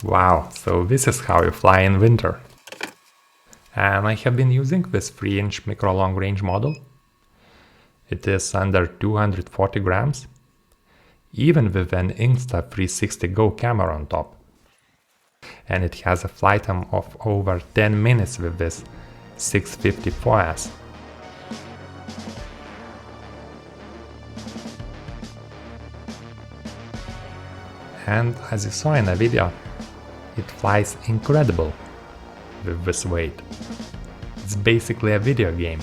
Wow, so this is how you fly in winter. And I have been using this 3-inch micro long range model. It is under 240 grams, even with an Insta360 Go camera on top. And it has a flight time of over 10 minutes with this 654S. And as you saw in the video, it flies incredible with this weight. It's basically a video game.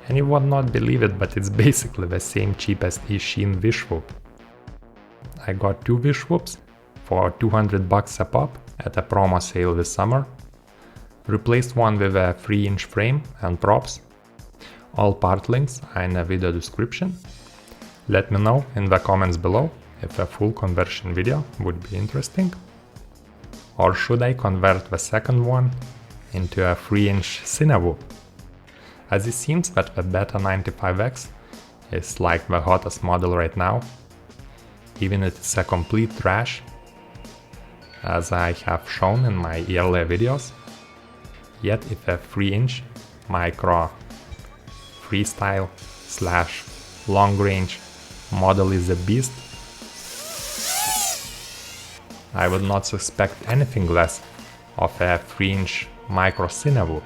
And you would not believe it, but it's basically the same cheap as Eachine Viswhoop. I got 2 Viswhoops for $200 a pop at a promo sale this summer. Replaced one with a 3-inch frame and props. All part links are in the video description. Let me know in the comments below if a full conversion video would be interesting. Or should I convert the second one into a 3-inch Viswhoop? As it seems that the Beta 95X is like the hottest model right now. Even it is a complete trash, as I have shown in my earlier videos. Yet if a 3-inch micro freestyle / long range model is a beast, I would not suspect anything less of a 3-inch micro Viswhoop,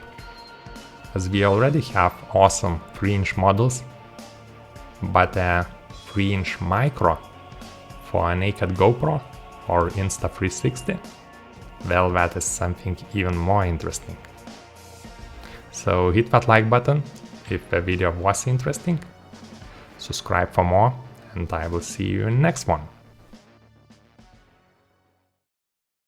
as we already have awesome 3-inch models, but a 3-inch micro for a naked GoPro or Insta360, well, that is something even more interesting. So hit that like button if the video was interesting, subscribe for more, and I will see you in the next one.